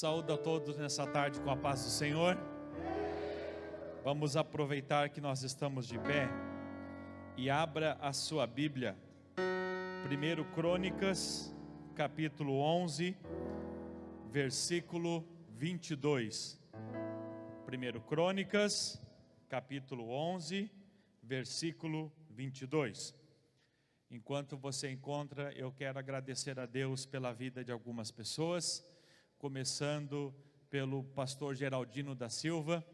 Saúdo a todos nessa tarde com a paz do Senhor. Vamos aproveitar que nós estamos de pé e abra a sua Bíblia. 1 Crônicas, capítulo 11, versículo 22. 1 Crônicas, capítulo 11, versículo 22. Enquanto você encontra, eu quero agradecer a Deus pela vida de algumas pessoas, começando pelo pastor Geraldino da Silva,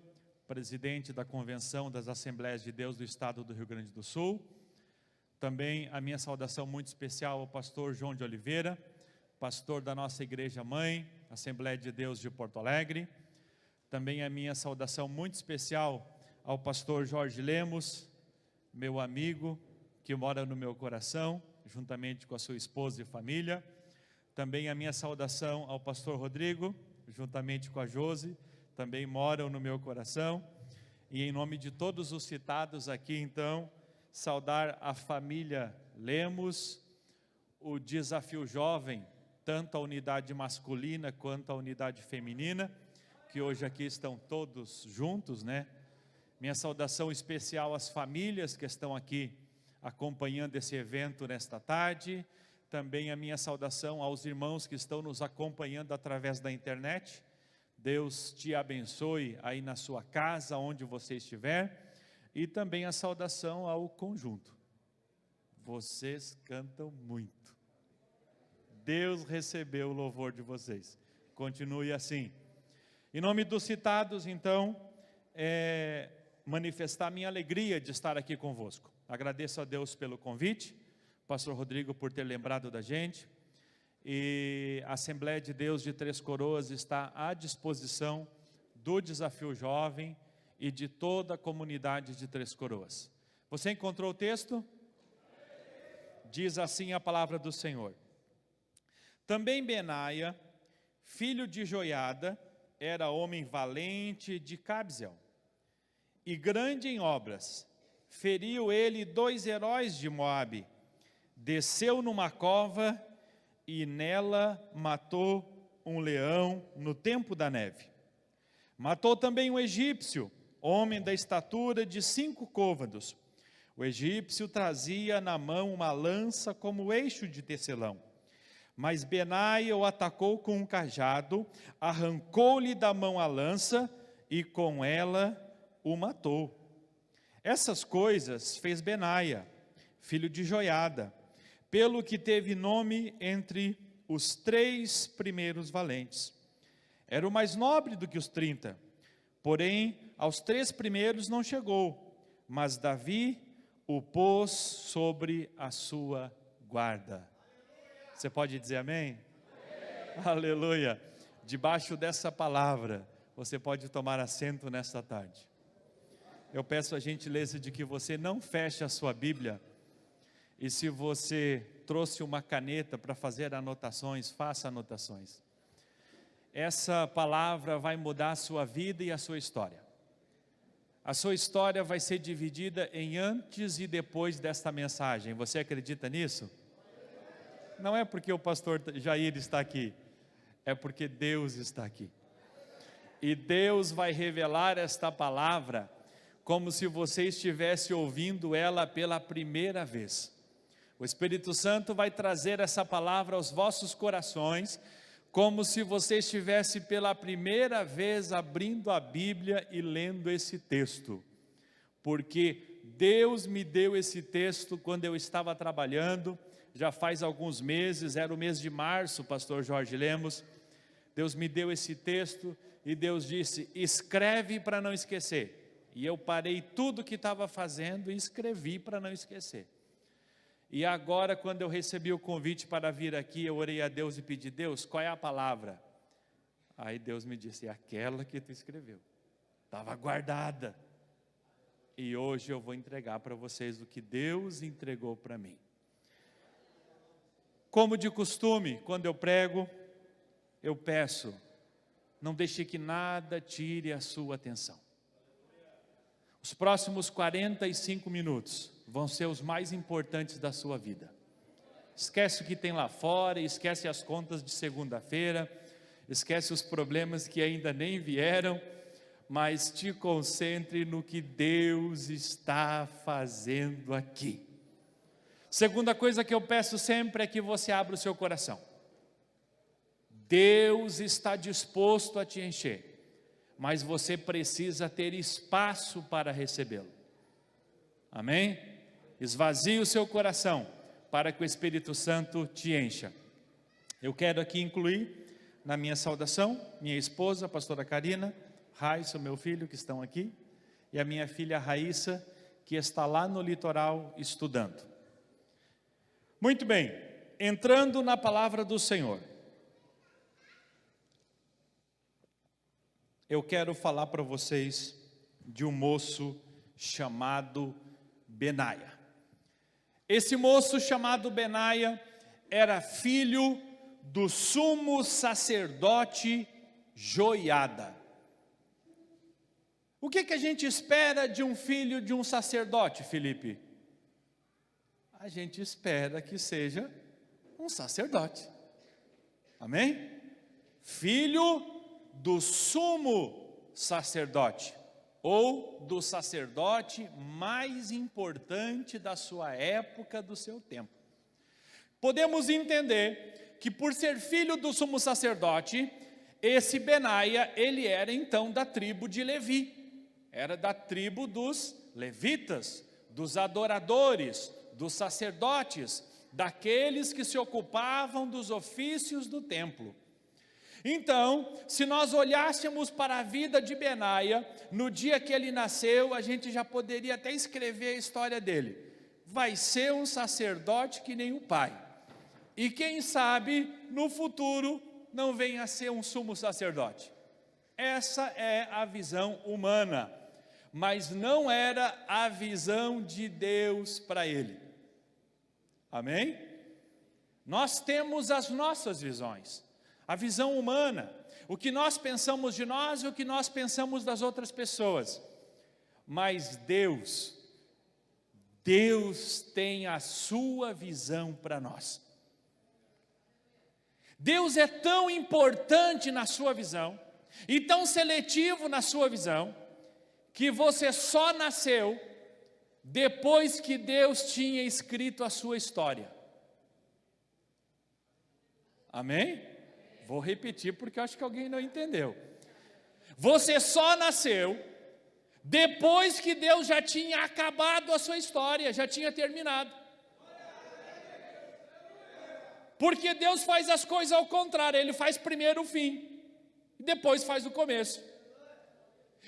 presidente da Convenção das Assembleias de Deus do Estado do Rio Grande do Sul. Também a minha saudação muito especial ao pastor João de Oliveira, pastor da nossa Igreja Mãe, Assembleia de Deus de Porto Alegre. Também a minha saudação muito especial ao pastor Jorge Lemos, meu amigo, que mora no meu coração, juntamente com a sua esposa e família. Também a minha saudação ao pastor Rodrigo, juntamente com a Josi, também moram no meu coração. E em nome de todos os citados aqui, então, saudar a família Lemos, o Desafio Jovem, tanto a unidade masculina quanto a unidade feminina, que hoje aqui estão todos juntos, né? Minha saudação especial às famílias que estão aqui acompanhando esse evento nesta tarde. Também a minha saudação aos irmãos que estão nos acompanhando através da internet. Deus te abençoe aí na sua casa, onde você estiver. E também a saudação ao conjunto. Vocês cantam muito. Deus recebeu o louvor de vocês. Continue assim. Em nome dos citados, então, manifestar minha alegria de estar aqui convosco. Agradeço a Deus pelo convite, pastor Rodrigo por ter lembrado da gente, e a Assembleia de Deus de Três Coroas está à disposição do Desafio Jovem e de toda a comunidade de Três Coroas. Você encontrou o texto? Diz assim a palavra do Senhor. Também Benaia, filho de Joiada, era homem valente de Cabzeel e grande em obras. Feriu ele 2 heróis de Moabe, desceu numa cova e nela matou um leão no tempo da neve. Matou também um egípcio, homem da estatura de 5 côvados. O egípcio trazia na mão uma lança como eixo de tecelão. Mas Benaia o atacou com um cajado, arrancou-lhe da mão a lança e com ela o matou. Essas coisas fez Benaia, filho de Joiada, pelo que teve nome entre os 3 primeiros valentes. Era o mais nobre do que os 30, porém aos 3 primeiros não chegou, mas Davi o pôs sobre a sua guarda. Você pode dizer amém? Amém. Aleluia! Debaixo dessa palavra, você pode tomar assento nesta tarde. Eu peço a gentileza de que você não feche a sua Bíblia, e se você trouxe uma caneta para fazer anotações, faça anotações. Essa palavra vai mudar a sua vida e a sua história. A sua história vai ser dividida em antes e depois desta mensagem. Você acredita nisso? Não é porque o pastor Jair está aqui, é porque Deus está aqui. E Deus vai revelar esta palavra como se você estivesse ouvindo ela pela primeira vez. O Espírito Santo vai trazer essa palavra aos vossos corações, como se você estivesse pela primeira vez abrindo a Bíblia e lendo esse texto. Porque Deus me deu esse texto quando eu estava trabalhando, já faz alguns meses, era o mês de março, pastor Jorge Lemos. Deus me deu esse texto e Deus disse, escreve para não esquecer. E eu parei tudo que estava fazendo e escrevi para não esquecer. E agora, quando eu recebi o convite para vir aqui, eu orei a Deus e pedi, Deus, qual é a palavra? Aí Deus me disse, é aquela que tu escreveu. Estava guardada. E hoje eu vou entregar para vocês o que Deus entregou para mim. Como de costume, quando eu prego, eu peço, não deixe que nada tire a sua atenção. Os próximos 45 minutos vão ser os mais importantes da sua vida. Esquece o que tem lá fora, esquece as contas de segunda-feira. esquece os problemas que ainda nem vieram, mas te concentre no que Deus está fazendo aqui. Segunda coisa que eu peço sempre é que você abra o seu coração. Deus está disposto a te encher, mas você precisa ter espaço para recebê-lo. Amém? Esvazie o seu coração para que o Espírito Santo te encha. Eu quero aqui incluir na minha saudação minha esposa, a pastora Karina, Raíssa, meu filho, que estão aqui, e a minha filha Raíssa, que está lá no litoral estudando. Muito bem, entrando na palavra do Senhor, eu quero falar para vocês de um moço chamado Benaia. Esse moço chamado Benaia era filho do sumo sacerdote Joiada. O que a gente espera de um filho de um sacerdote, Felipe? A gente espera que seja um sacerdote. Amém? Filho do sumo sacerdote, ou do sacerdote mais importante da sua época, do seu tempo. Podemos entender que por ser filho do sumo sacerdote, esse Benaia, ele era então da tribo de Levi, era da tribo dos levitas, dos adoradores, dos sacerdotes, daqueles que se ocupavam dos ofícios do templo. Então, se nós olhássemos para a vida de Benaia, no dia que ele nasceu, a gente já poderia até escrever a história dele. Vai ser um sacerdote que nem o pai. E quem sabe, no futuro, não venha a ser um sumo sacerdote. Essa é a visão humana, mas não era a visão de Deus para ele. Amém? Nós temos as nossas visões. A visão humana, o que nós pensamos de nós e o que nós pensamos das outras pessoas. Mas Deus tem a sua visão para nós. Deus é tão importante na sua visão, e tão seletivo na sua visão, que você só nasceu depois que Deus tinha escrito a sua história. Amém? Vou repetir porque eu acho que alguém não entendeu. Você só nasceu depois que Deus já tinha acabado a sua história, já tinha terminado. Porque Deus faz as coisas ao contrário, Ele faz primeiro o fim, e depois faz o começo.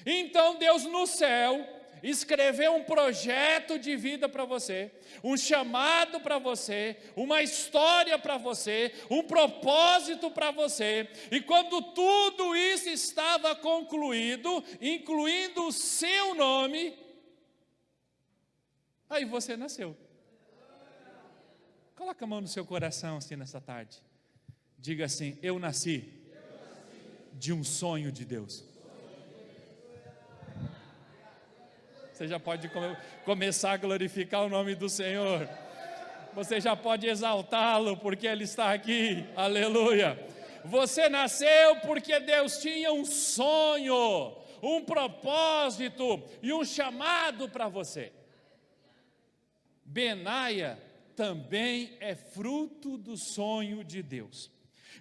Então Deus no céu escreveu um projeto de vida para você, um chamado para você, uma história para você, um propósito para você, e quando tudo isso estava concluído, incluindo o seu nome, aí você nasceu. Coloca a mão no seu coração assim nessa tarde, diga assim: eu nasci de um sonho de Deus. Você já pode começar a glorificar o nome do Senhor. Você já pode exaltá-lo porque Ele está aqui. Aleluia. Você nasceu porque Deus tinha um sonho, um propósito e um chamado para você. Benaia também é fruto do sonho de Deus.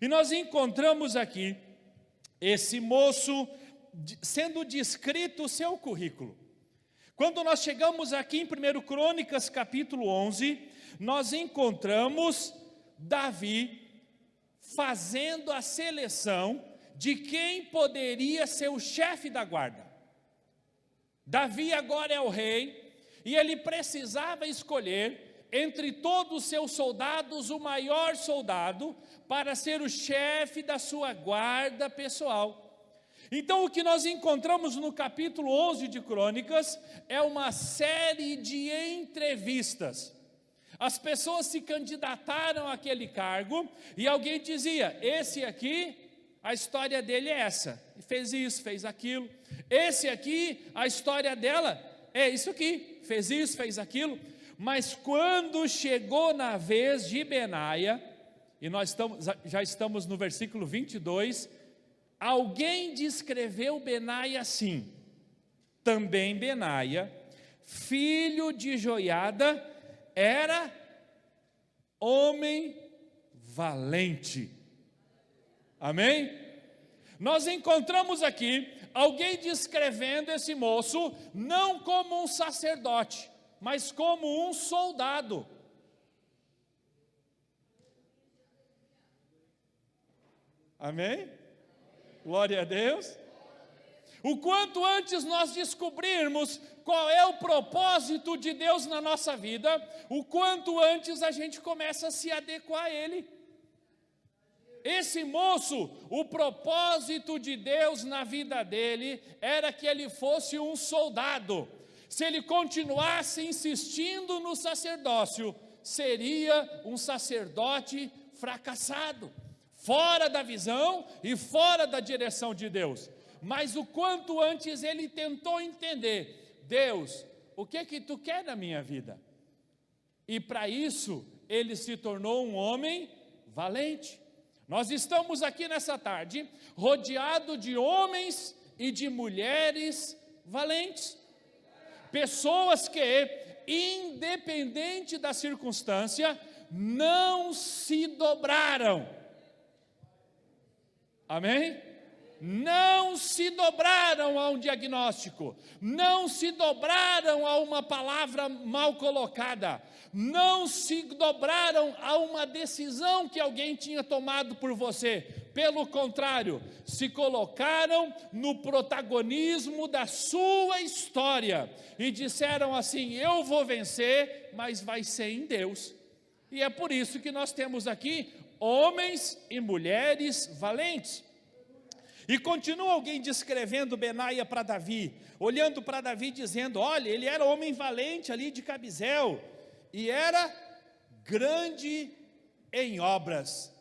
E nós encontramos aqui esse moço sendo descrito o seu currículo. Quando nós chegamos aqui em 1 Crônicas capítulo 11, nós encontramos Davi fazendo a seleção de quem poderia ser o chefe da guarda. Davi agora é o rei, e ele precisava escolher entre todos os seus soldados o maior soldado para ser o chefe da sua guarda pessoal. Então o que nós encontramos no capítulo 11 de Crônicas é uma série de entrevistas. As pessoas se candidataram àquele cargo e alguém dizia: esse aqui, a história dele é essa, fez isso, fez aquilo. Esse aqui, a história dela é isso aqui, fez isso, fez aquilo. Mas quando chegou na vez de Benaia, e nós já estamos no versículo 22, alguém descreveu Benaia assim: também Benaia, filho de Joiada, era homem valente. Amém? Nós encontramos aqui alguém descrevendo esse moço não como um sacerdote, mas como um soldado. Amém? Glória a Deus. O quanto antes nós descobrirmos qual é o propósito de Deus na nossa vida, o quanto antes a gente começa a se adequar a Ele. Esse moço, o propósito de Deus na vida dele era que ele fosse um soldado. Se ele continuasse insistindo no sacerdócio, seria um sacerdote fracassado, fora da visão e fora da direção de Deus. Mas o quanto antes ele tentou entender: Deus, o que que tu quer na minha vida? E para isso ele se tornou um homem valente. Nós estamos aqui nessa tarde rodeado de homens e de mulheres valentes, pessoas que, independente da circunstância, não se dobraram. Amém? Não se dobraram a um diagnóstico, não se dobraram a uma palavra mal colocada, não se dobraram a uma decisão que alguém tinha tomado por você. Pelo contrário, se colocaram no protagonismo da sua história e disseram assim: eu vou vencer, mas vai ser em Deus. E é por isso que nós temos aqui homens e mulheres valentes. E continua alguém descrevendo Benaia para Davi, olhando para Davi dizendo: olha, ele era homem valente ali de Cabizel, e era grande em obras.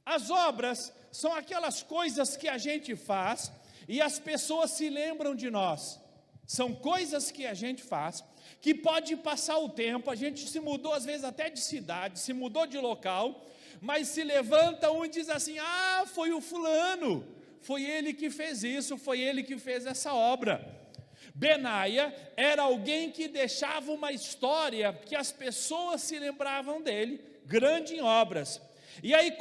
As obras são aquelas coisas que a gente faz e as pessoas se lembram de nós. São coisas que a gente faz, que pode passar o tempo, a gente se mudou às vezes até de cidade, se mudou de local, mas se levanta um e diz assim: ah, foi o fulano, foi ele que fez isso, foi ele que fez essa obra. Benaia era alguém que deixava uma história que as pessoas se lembravam dele, grande em obras. E aí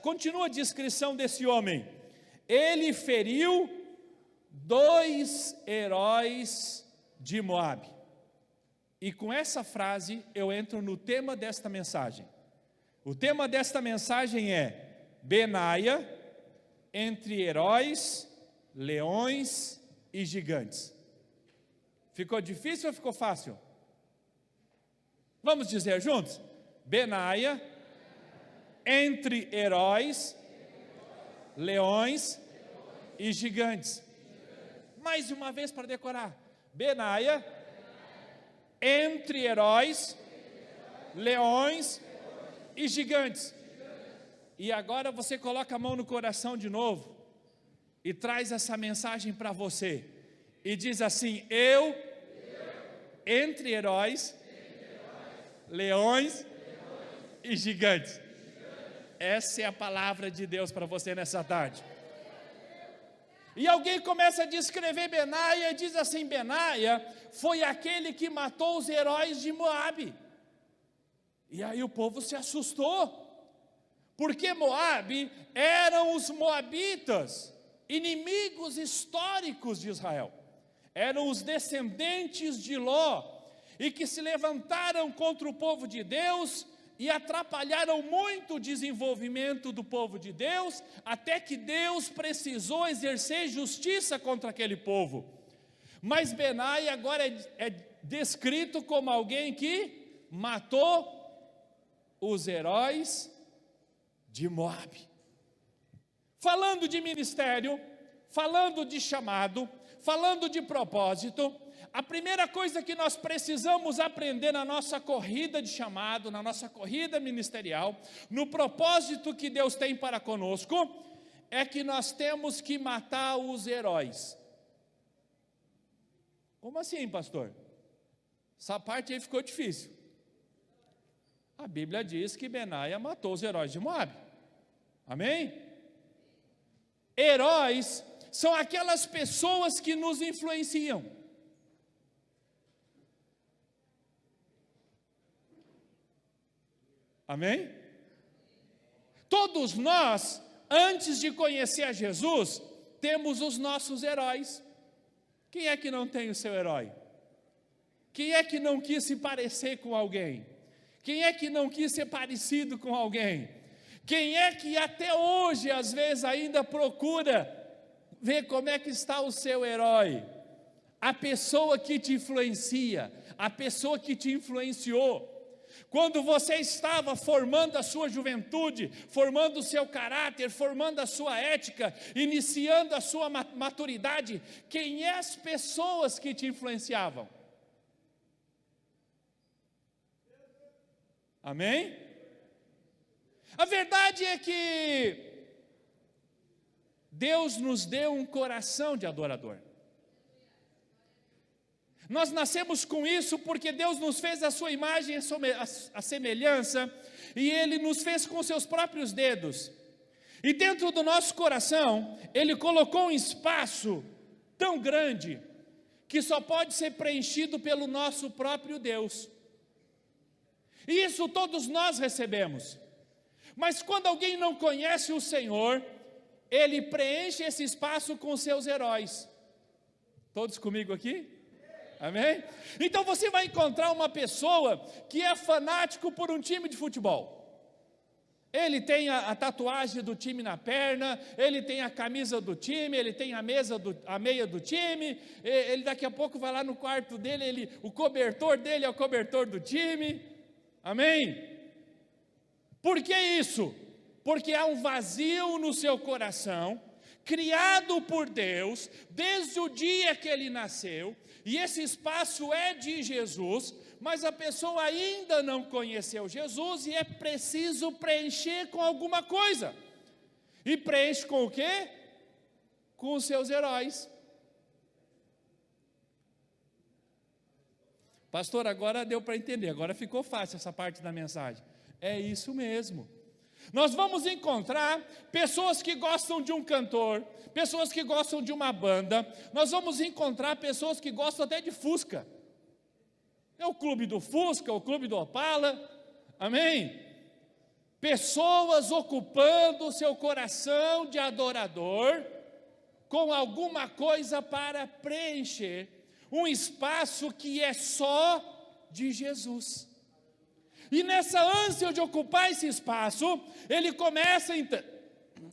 continua a descrição desse homem: ele feriu 2 heróis de Moabe. E com essa frase eu entro no tema desta mensagem. O tema desta mensagem é Benaia entre heróis, leões e gigantes. Ficou difícil ou ficou fácil? Vamos dizer juntos? Benaia entre heróis, leões e gigantes. Mais uma vez para decorar: Benaia entre heróis, leões e gigantes. E agora você coloca a mão no coração de novo e traz essa mensagem para você e diz assim: eu entre heróis, leões e gigantes. Essa é a palavra de Deus para você nessa tarde. E alguém começa a descrever Benaia e diz assim: Benaia foi aquele que matou os heróis de Moabe. E aí o povo se assustou, porque Moabe eram os moabitas, inimigos históricos de Israel. Eram os descendentes de Ló, e que se levantaram contra o povo de Deus e atrapalharam muito o desenvolvimento do povo de Deus, até que Deus precisou exercer justiça contra aquele povo. Mas Benaia agora é descrito como alguém que matou os heróis de Moabe. Falando de ministério, falando de chamado, falando de propósito, a primeira coisa que nós precisamos aprender na nossa corrida de chamado, na nossa corrida ministerial, no propósito que Deus tem para conosco, é que nós temos que matar os heróis. Como assim, pastor? Essa parte aí ficou difícil. A Bíblia diz que Benaia matou os heróis de Moabe. Amém? Heróis são aquelas pessoas que nos influenciam. Amém? Todos nós, antes de conhecer a Jesus, temos os nossos heróis. Quem é que não tem o seu herói? Quem é que não quis se parecer com alguém? Quem é que não quis ser parecido com alguém? Quem é que até hoje, às vezes, ainda procura ver como é que está o seu herói? A pessoa que te influencia, a pessoa que te influenciou. Quando você estava formando a sua juventude, formando o seu caráter, formando a sua ética, iniciando a sua maturidade, quem é as pessoas que te influenciavam? Amém? A verdade é que Deus nos deu um coração de adorador. Nós nascemos com isso porque Deus nos fez a sua imagem, a semelhança, e Ele nos fez com seus próprios dedos. E dentro do nosso coração, Ele colocou um espaço tão grande, que só pode ser preenchido pelo nosso próprio Deus. E isso todos nós recebemos. Mas quando alguém não conhece o Senhor, ele preenche esse espaço com seus heróis. Todos comigo aqui? Amém? Então você vai encontrar uma pessoa que é fanático por um time de futebol. Ele tem a tatuagem do time na perna, ele tem a camisa do time, ele tem a meia do time, ele daqui a pouco vai lá no quarto dele, o cobertor dele é o cobertor do time. Amém? Por que isso? Porque há um vazio no seu coração, criado por Deus, desde o dia que ele nasceu, e esse espaço é de Jesus, mas a pessoa ainda não conheceu Jesus, e é preciso preencher com alguma coisa. E preenche com o quê? Com os seus heróis. Pastor, agora deu para entender, agora ficou fácil essa parte da mensagem. É isso mesmo. Nós vamos encontrar pessoas que gostam de um cantor, pessoas que gostam de uma banda, nós vamos encontrar pessoas que gostam até de Fusca. É o clube do Fusca, o clube do Opala, amém? Pessoas ocupando o seu coração de adorador, com alguma coisa para preencher um espaço que é só de Jesus. E nessa ânsia de ocupar esse espaço, ele começa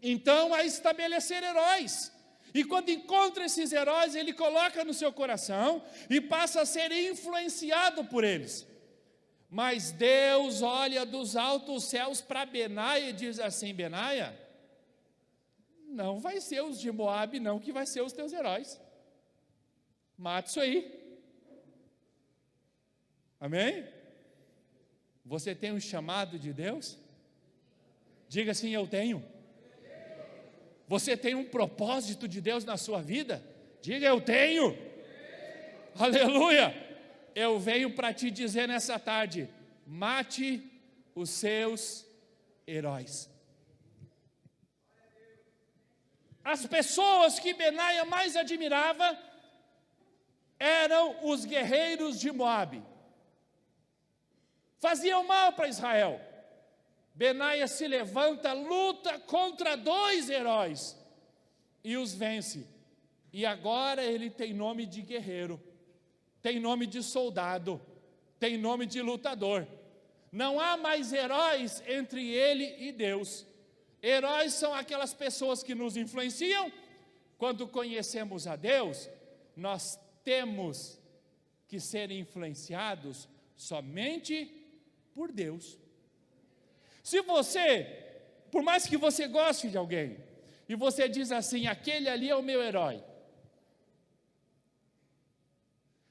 então a estabelecer heróis. E quando encontra esses heróis, ele coloca no seu coração e passa a ser influenciado por eles. Mas Deus olha dos altos céus para Benaia e diz assim: Benaia, não vai ser os de Moabe não que vai ser os teus heróis. Mata isso aí. Amém? Você tem um chamado de Deus? Diga assim: eu tenho. Você tem um propósito de Deus na sua vida? Diga: eu tenho. Aleluia! Eu venho para te dizer nessa tarde: mate os seus heróis. As pessoas que Benaia mais admirava eram os guerreiros de Moabe. Faziam mal para Israel. Benaia se levanta, luta contra 2 heróis e os vence. E agora ele tem nome de guerreiro, tem nome de soldado, tem nome de lutador. Não há mais heróis entre ele e Deus. Heróis são aquelas pessoas que nos influenciam. Quando conhecemos a Deus, nós temos que ser influenciados somente por Deus. Se você, por mais que você goste de alguém, e você diz assim: aquele ali é o meu herói,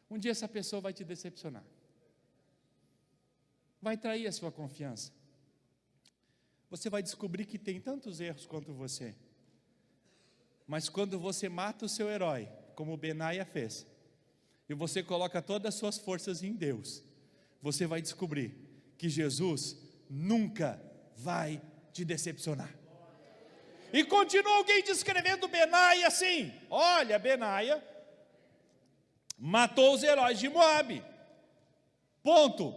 um dia essa pessoa vai te decepcionar, vai trair a sua confiança. Você vai descobrir que tem tantos erros quanto você, mas quando você mata o seu herói, como Benaia fez, e você coloca todas as suas forças em Deus, você vai descobrir que Jesus nunca vai te decepcionar. E continua alguém descrevendo Benaia assim: olha, Benaia matou os heróis de Moabe. Ponto.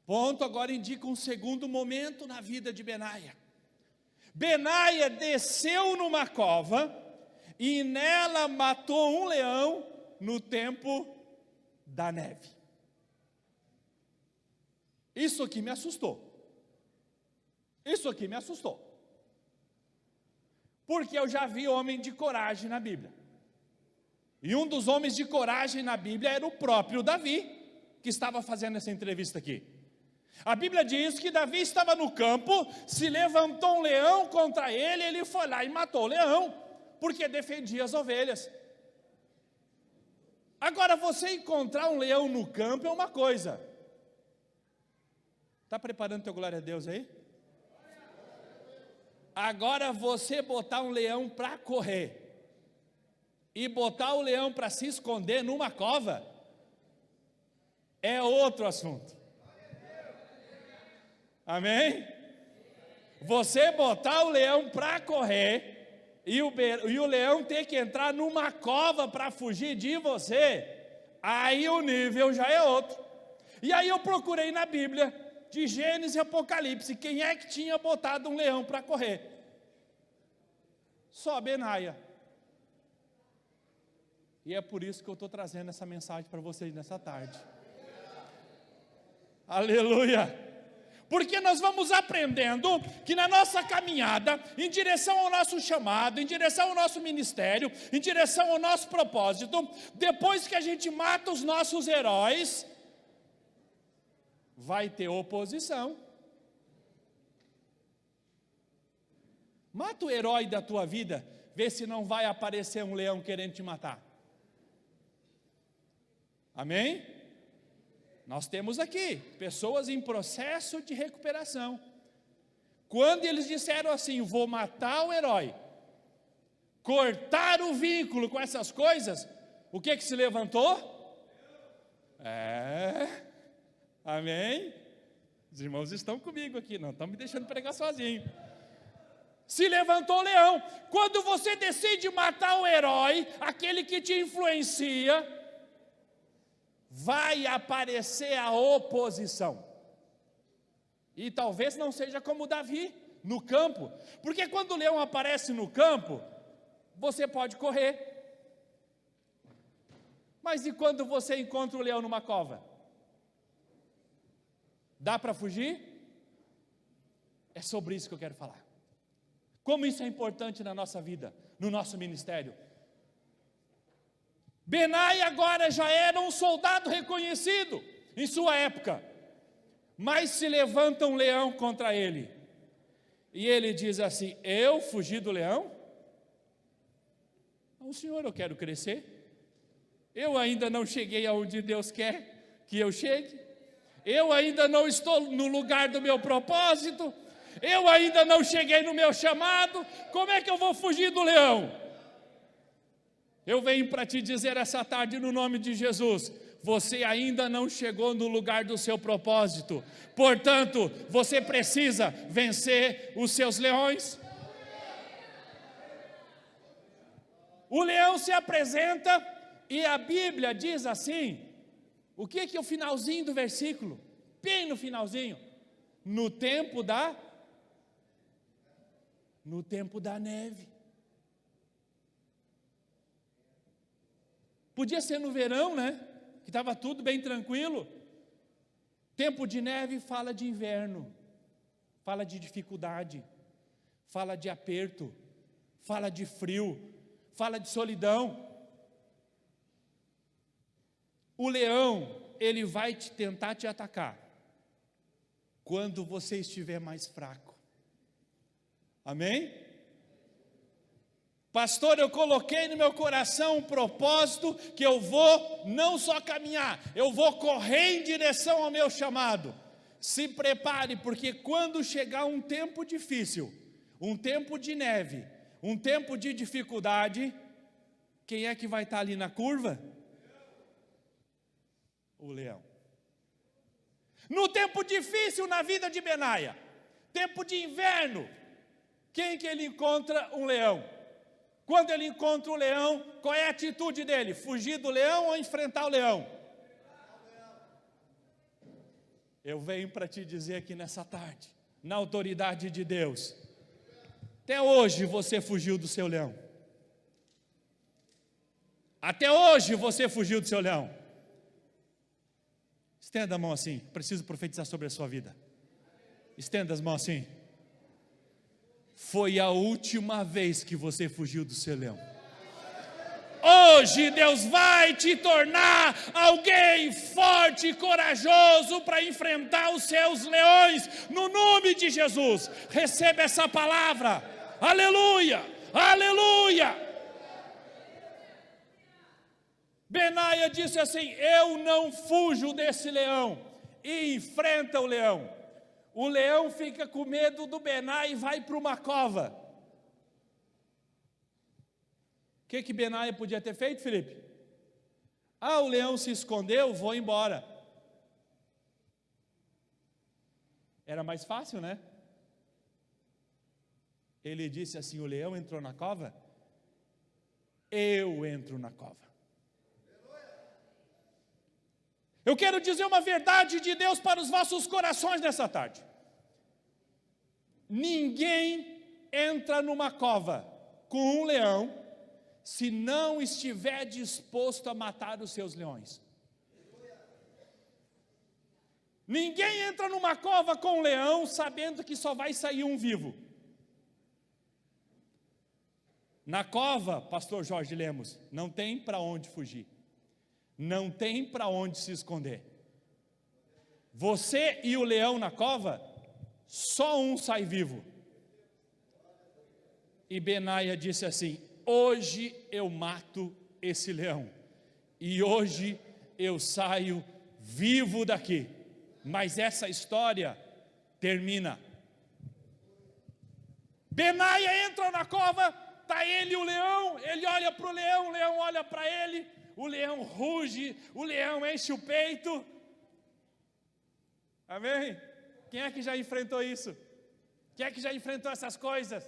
Ponto agora indica um segundo momento na vida de Benaia. Benaia desceu numa cova e nela matou um leão no tempo da neve. Isso aqui me assustou. Isso aqui me assustou. Porque eu já vi homem de coragem na Bíblia. E um dos homens de coragem na Bíblia era o próprio Davi, que estava fazendo essa entrevista aqui. A Bíblia diz que Davi estava no campo, se levantou um leão contra ele, ele foi lá e matou o leão, porque defendia as ovelhas. Agora, você encontrar um leão no campo é uma coisa. Está preparando teu glória a Deus aí? Agora, você botar um leão para correr e botar o leão para se esconder numa cova é outro assunto. Amém? Você botar o leão para correr e o leão ter que entrar numa cova para fugir de você, aí o nível já é outro. E aí eu procurei na Bíblia, de Gênesis e Apocalipse, quem é que tinha botado um leão para correr? Só Benaia. E é por isso que eu estou trazendo essa mensagem para vocês nessa tarde. Aleluia! Porque nós vamos aprendendo que na nossa caminhada, em direção ao nosso chamado, em direção ao nosso ministério, em direção ao nosso propósito, depois que a gente mata os nossos heróis, vai ter oposição. Mata o herói da tua vida, vê se não vai aparecer um leão querendo te matar. Amém? Nós temos aqui pessoas em processo de recuperação. Quando eles disseram assim, vou matar o herói, cortar o vínculo com essas coisas, o que se levantou? Amém? Os irmãos estão comigo aqui, não estão me deixando pregar sozinho. Se levantou o leão. Quando você decide matar o herói, aquele que te influencia, vai aparecer a oposição. E talvez não seja como Davi, no campo. Porque quando o leão aparece no campo, você pode correr. Mas e quando você encontra o leão numa cova? Dá para fugir? É sobre isso que eu quero falar. Como isso é importante na nossa vida, no nosso ministério. Benaia agora já era um soldado reconhecido em sua época, mas se levanta um leão contra ele, e ele diz assim, eu fugi do leão? Não, Senhor, eu quero crescer, eu ainda não cheguei aonde Deus quer que eu chegue, eu ainda não estou no lugar do meu propósito, eu ainda não cheguei no meu chamado, como é que eu vou fugir do leão? Eu venho para te dizer essa tarde no nome de Jesus, você ainda não chegou no lugar do seu propósito, portanto, você precisa vencer os seus leões. O leão se apresenta e a Bíblia diz assim, o que é o finalzinho do versículo? Bem no finalzinho, no tempo da neve. Podia ser no verão, né? Que estava tudo bem tranquilo. Tempo de neve fala de inverno, fala de dificuldade, fala de aperto, fala de frio, fala de solidão. O leão, ele vai tentar te atacar quando você estiver mais fraco. Amém? Pastor, eu coloquei no meu coração um propósito que eu vou não só caminhar, eu vou correr em direção ao meu chamado. Se prepare, porque quando chegar um tempo difícil, um tempo de neve, um tempo de dificuldade, quem é que vai estar ali na curva? O leão. No tempo difícil na vida de Benaia, tempo de inverno, Quem que ele encontra? Um leão. Quando ele encontra o leão, qual é a atitude dele? Fugir do leão ou enfrentar o leão? Eu venho para te dizer aqui nessa tarde, na autoridade de Deus, até hoje você fugiu do seu leão. Até hoje você fugiu do seu leão. Estenda a mão assim, preciso profetizar sobre a sua vida. Estenda as mãos assim. Foi a última vez que você fugiu do seu leão. Hoje Deus vai te tornar alguém forte e corajoso para enfrentar os seus leões, no nome de Jesus. Receba essa palavra, aleluia, aleluia. Benaia disse assim: eu não fujo desse leão, e enfrenta o leão. O leão fica com medo do Benaia e vai para uma cova. O que Benaia podia ter feito, Felipe? O leão se escondeu, vou embora. Era mais fácil, né? Ele disse assim: o leão entrou na cova, eu entro na cova. Eu quero dizer uma verdade de Deus para os vossos corações nessa tarde. Ninguém entra numa cova com um leão se não estiver disposto a matar os seus leões. Ninguém entra numa cova com um leão sabendo que só vai sair um vivo. Na cova, pastor Jorge Lemos, não tem para onde fugir. Não tem para onde se esconder. Você e o leão na cova, só um sai vivo. E Benaia disse assim: hoje eu mato esse leão, e hoje eu saio vivo daqui. Mas essa história termina. Benaia entra na cova, está ele e o leão, ele olha para o leão olha para ele, o leão ruge, o leão enche o peito. Amém? Quem é que já enfrentou isso? Quem é que já enfrentou essas coisas?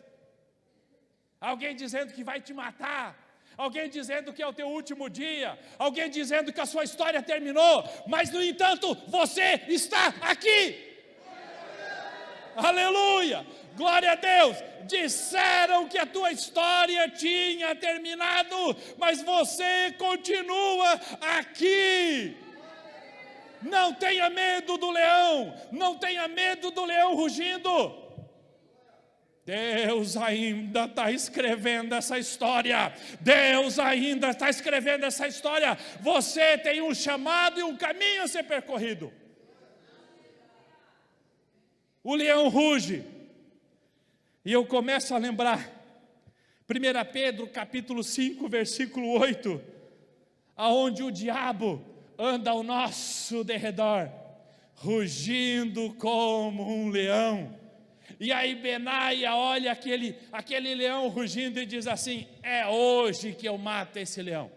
Alguém dizendo que vai te matar, alguém dizendo que é o teu último dia, alguém dizendo que a sua história terminou, mas no entanto você está aqui. Aleluia, glória a Deus. Disseram que a tua história tinha terminado, mas você continua aqui. Não tenha medo do leão, não tenha medo do leão rugindo. Deus ainda está escrevendo essa história. Deus ainda está escrevendo essa história. Você tem um chamado e um caminho a ser percorrido. O leão ruge. E eu começo a lembrar 1 Pedro capítulo 5, versículo 8, aonde o diabo anda ao nosso derredor, rugindo como um leão. E aí Benaia olha aquele leão rugindo e diz assim: é hoje que eu mato esse leão.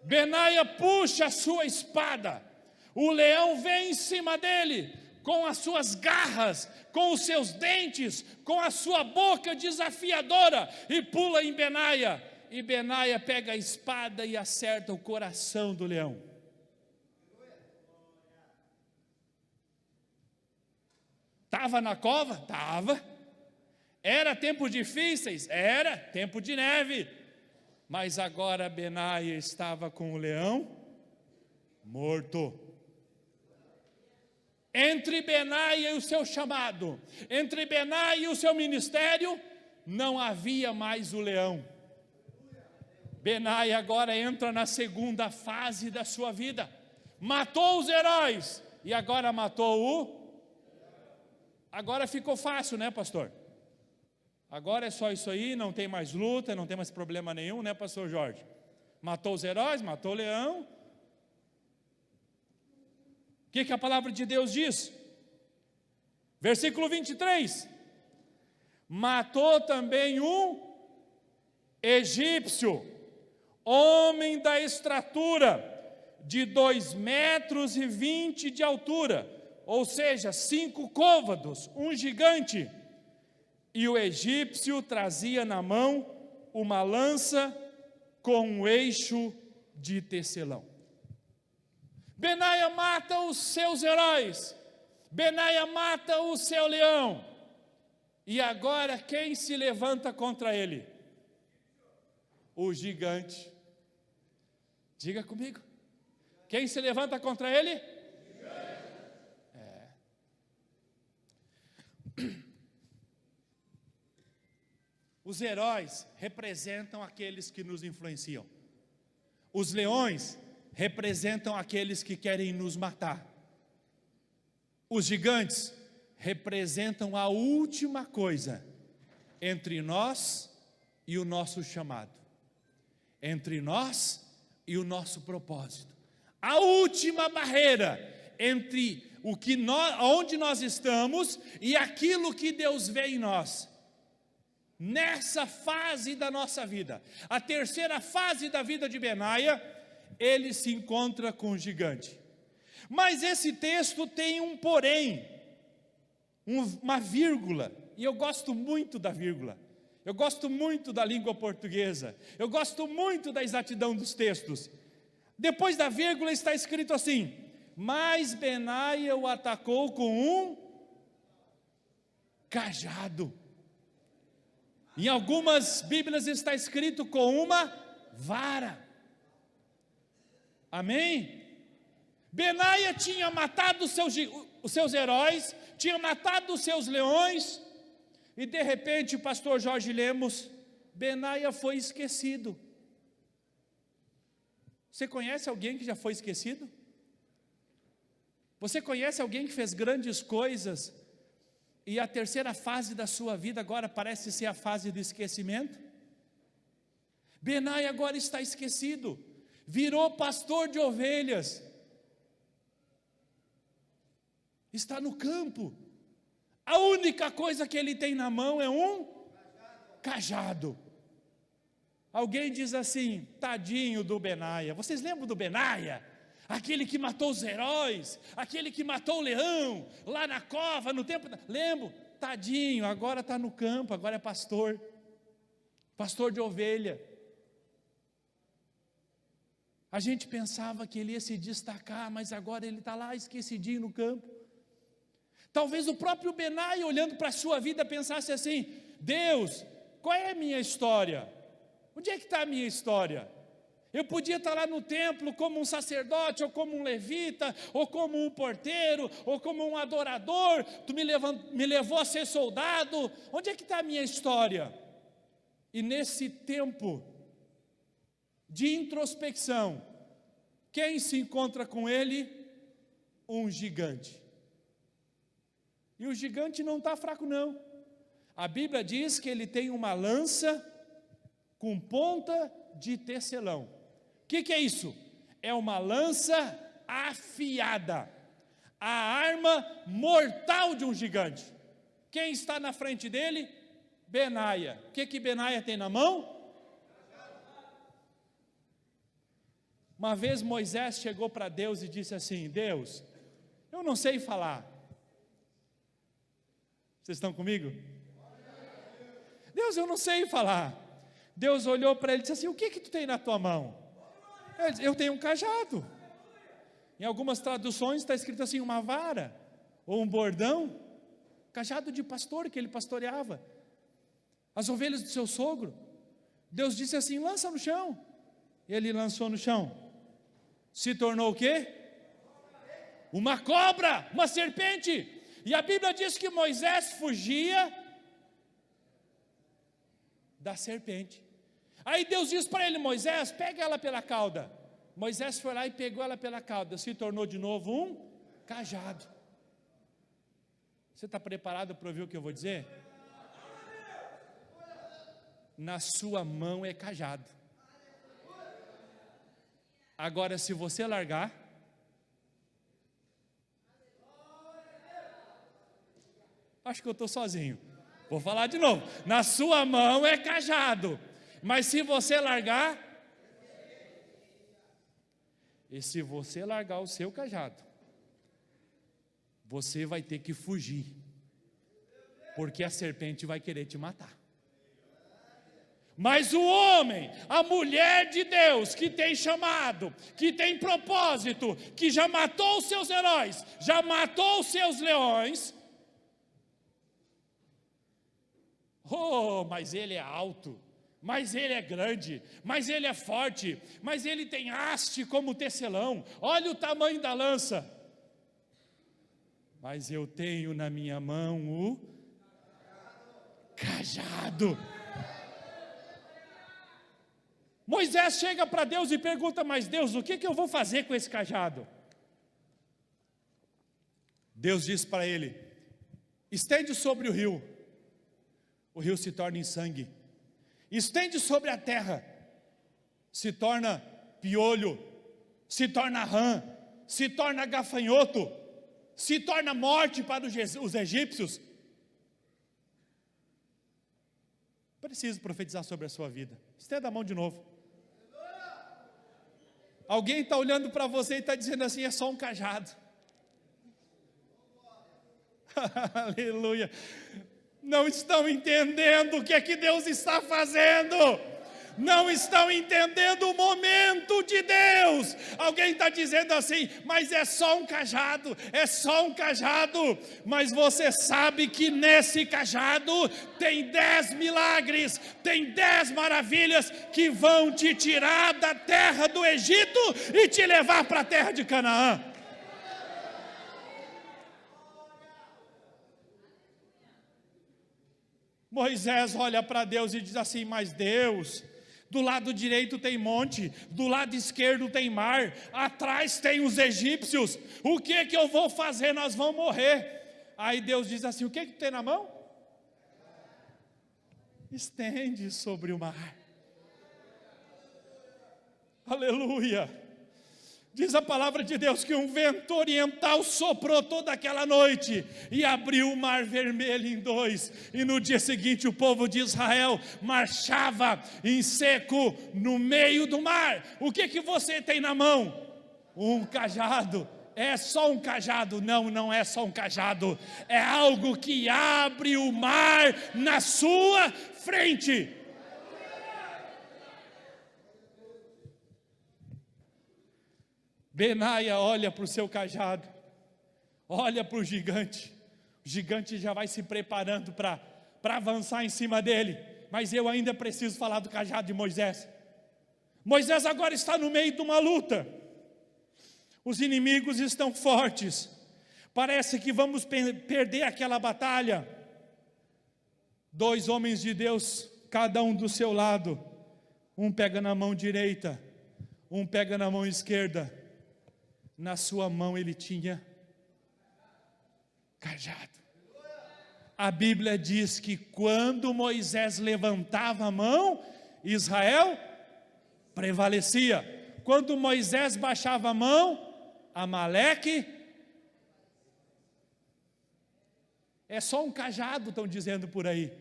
Benaia puxa a sua espada, o leão vem em cima dele, com as suas garras, com os seus dentes, com a sua boca desafiadora, e pula em Benaia. E Benaia pega a espada e acerta o coração do leão. Estava na cova? Estava. Era tempos difíceis? Era. Tempo de neve. Mas agora Benaia estava com o leão morto. Entre Benaia e o seu chamado, entre Benaia e o seu ministério, não havia mais o leão. Benaia agora entra na segunda fase da sua vida. Matou os heróis e agora matou o... Agora ficou fácil, né, pastor? Agora é só isso aí, não tem mais luta, não tem mais problema nenhum, né, pastor Jorge? Matou os heróis, matou o leão. O que a palavra de Deus diz? Versículo 23. Matou também um egípcio, homem da estatura de 2,20 metros de altura, ou seja, 5 côvados, um gigante. E o egípcio trazia na mão uma lança com um eixo de tecelão. Benaia mata os seus heróis, Benaia mata o seu leão, e agora quem se levanta contra ele? O gigante. Diga comigo, quem se levanta contra ele? Os heróis representam aqueles que nos influenciam. Os leões representam aqueles que querem nos matar. Os gigantes representam a última coisa entre nós e o nosso chamado, entre nós e o nosso propósito. A última barreira entre onde nós estamos e aquilo que Deus vê em nós. Nessa fase da nossa vida, a terceira fase da vida de Benaia, ele se encontra com o gigante. Mas esse texto tem um porém, uma vírgula, e eu gosto muito da vírgula, eu gosto muito da língua portuguesa, eu gosto muito da exatidão dos textos. Depois da vírgula está escrito assim: mas Benaia o atacou com um cajado. Em algumas Bíblias está escrito com uma vara. Amém? Benaia tinha matado os seus heróis, tinha matado os seus leões, e de repente, pastor Jorge Lemos, Benaia foi esquecido. Você conhece alguém que já foi esquecido? Você conhece alguém que fez grandes coisas, e a terceira fase da sua vida agora parece ser a fase do esquecimento? Benaia agora está esquecido, virou pastor de ovelhas, está no campo, a única coisa que ele tem na mão é um cajado. Alguém diz assim: tadinho do Benaia. Vocês lembram do Benaia? Aquele que matou os heróis, aquele que matou o leão, lá na cova, no tempo, lembro, tadinho, agora está no campo, agora é pastor de ovelha. A gente pensava que ele ia se destacar, mas agora ele está lá esquecidinho no campo. Talvez o próprio Benaia, olhando para a sua vida, pensasse assim: Deus, qual é a minha história? Onde é que está a minha história? Eu podia estar lá no templo como um sacerdote, ou como um levita, ou como um porteiro, ou como um adorador. Tu me levou a ser soldado. Onde é que está a minha história? E nesse tempo de introspecção, quem se encontra com ele? Um gigante. E o gigante não está fraco não. A Bíblia diz que ele tem uma lança com ponta de tecelão. O que é isso? É uma lança afiada, a arma mortal de um gigante. Quem está na frente dele? Benaia. O que Benaia tem na mão? Uma vez Moisés chegou para Deus e disse assim: Deus, eu não sei falar. Vocês estão comigo? Deus, eu não sei falar. Deus olhou para ele e disse assim: o que tu tem na tua mão? Ele disse: eu tenho um cajado. Em algumas traduções está escrito assim: uma vara, ou um bordão, cajado de pastor que ele pastoreava, as ovelhas do seu sogro. Deus disse assim: lança no chão. Ele lançou no chão. Se tornou o quê? Uma cobra, uma serpente. E a Bíblia diz que Moisés fugia da serpente. Aí Deus diz para ele: Moisés, pega ela pela cauda. Moisés foi lá e pegou ela pela cauda. Se tornou de novo um cajado. Você está preparado para ouvir o que eu vou dizer? Na sua mão é cajado. Agora, se você largar, acho que eu estou sozinho. Vou falar de novo. Na sua mão é cajado, mas se você largar, e se você largar o seu cajado, você vai ter que fugir. porque a serpente vai querer te matar. Mas o homem, a mulher de Deus, que tem chamado, que tem propósito, que já matou os seus heróis, já matou os seus leões, mas ele é alto, mas ele é grande, mas ele é forte, mas ele tem haste como tecelão, olha o tamanho da lança, mas eu tenho na minha mão o cajado. Moisés chega para Deus e pergunta: mas Deus, o que eu vou fazer com esse cajado? Deus diz para ele: estende sobre o rio se torna em sangue. Estende sobre a terra, se torna piolho, se torna rã, se torna gafanhoto, se torna morte para os egípcios. Preciso profetizar sobre a sua vida. Estenda a mão de novo. Alguém está olhando para você e está dizendo assim: é só um cajado. Aleluia. Não estão entendendo o que é que Deus está fazendo. Não estão entendendo o momento de Deus. Alguém está dizendo assim: mas é só um cajado, é só um cajado. Mas você sabe que nesse cajado tem 10 milagres, tem 10 maravilhas que vão te tirar da terra do Egito e te levar para a terra de Canaã. Moisés olha para Deus e diz assim: mas Deus, do lado direito tem monte, do lado esquerdo tem mar, atrás tem os egípcios, o que eu vou fazer? Nós vamos morrer. Aí Deus diz assim: o que tem na mão? Estende sobre o mar. Aleluia. Diz a palavra de Deus que um vento oriental soprou toda aquela noite e abriu o mar vermelho em dois, e no dia seguinte o povo de Israel marchava em seco no meio do mar. O que você tem na mão? Um cajado. É só um cajado? Não, não é só um cajado, é algo que abre o mar na sua frente. Benaia olha para o seu cajado, olha para o gigante já vai se preparando para avançar em cima dele, mas eu ainda preciso falar do cajado de Moisés. Moisés agora está no meio de uma luta, os inimigos estão fortes, parece que vamos perder aquela batalha. 2 homens de Deus, cada um do seu lado, um pega na mão direita, um pega na mão esquerda. Na sua mão ele tinha cajado. A Bíblia diz que quando Moisés levantava a mão, Israel prevalecia. Quando Moisés baixava a mão, Amaleque. É só um cajado, estão dizendo por aí.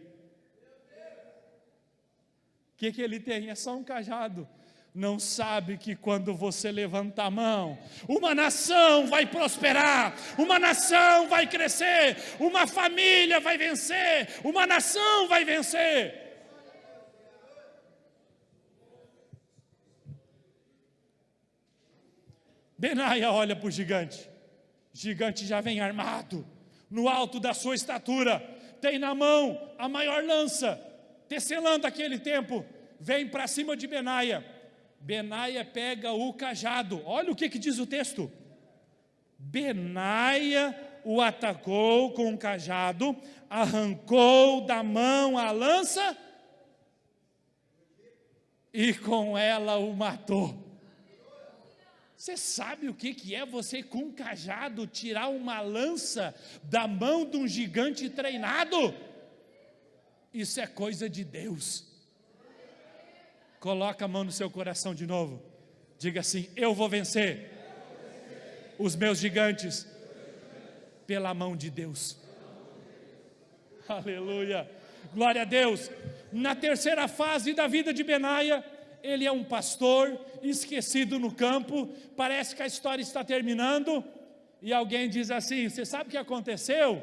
O que ele tem? É só um cajado. Não sabe que quando você levanta a mão, uma nação vai prosperar, uma nação vai crescer, uma família vai vencer, uma nação vai vencer. Benaia olha para o gigante já vem armado, no alto da sua estatura, tem na mão a maior lança, tecelã daquele tempo, vem para cima de Benaia. Benaia pega o cajado, olha o que diz o texto: Benaia o atacou com o cajado, arrancou da mão a lança e com ela o matou. Você sabe o que é você com um cajado tirar uma lança da mão de um gigante treinado? Isso é coisa de Deus. Coloca a mão no seu coração de novo. Diga assim: eu vou vencer os meus gigantes pela mão de Deus. Aleluia. Glória a Deus. Na terceira fase da vida de Benaia, ele é um pastor esquecido no campo. Parece que a história está terminando. E alguém diz assim: você sabe o que aconteceu?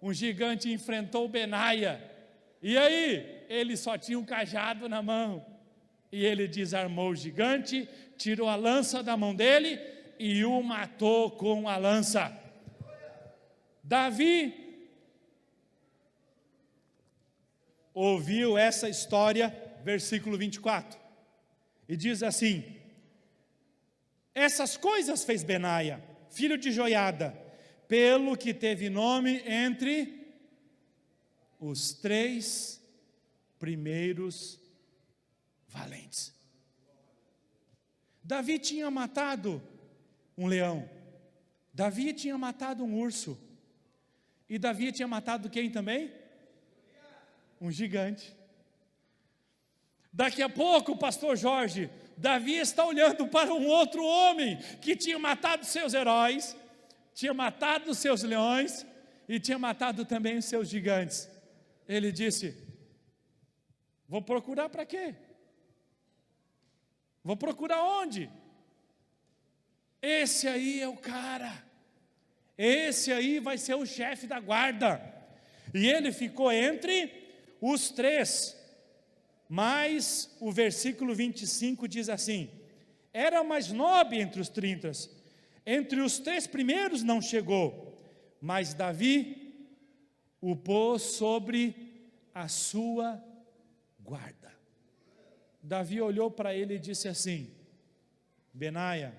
um gigante enfrentou Benaia, e aí? Ele só tinha um cajado na mão, e ele desarmou o gigante, tirou a lança da mão dele, e o matou com a lança. Davi ouviu essa história, versículo 24, e diz assim: essas coisas fez Benaia, filho de Joiada, pelo que teve nome entre os 3 primeiros valentes. Davi tinha matado um leão, Davi tinha matado um urso, e Davi tinha matado quem também? Um gigante. Daqui a pouco, pastor Jorge, Davi está olhando para um outro homem que tinha matado seus heróis, tinha matado seus leões e tinha matado também os seus gigantes. Ele disse: vou procurar para quê? Vou procurar onde? Esse aí é o cara, esse aí vai ser o chefe da guarda. E ele ficou entre os 3. Mas o versículo 25 diz assim: era mais nobre entre os 30, entre os 3 primeiros não chegou, mas Davi o pôs sobre a sua guarda. Davi olhou para ele e disse assim: Benaia,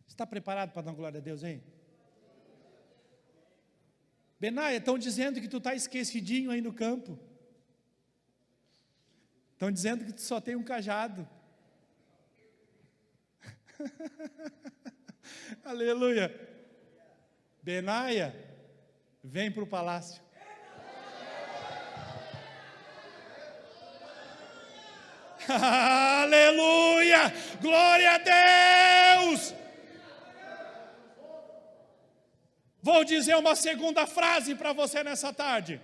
está preparado para dar glória a Deus, hein? Benaia, estão dizendo que tu está esquecidinho aí no campo. Estão dizendo que tu só tem um cajado. Aleluia. Benaia, vem para o palácio. Aleluia, glória a Deus. Vou dizer uma segunda frase para você nessa tarde.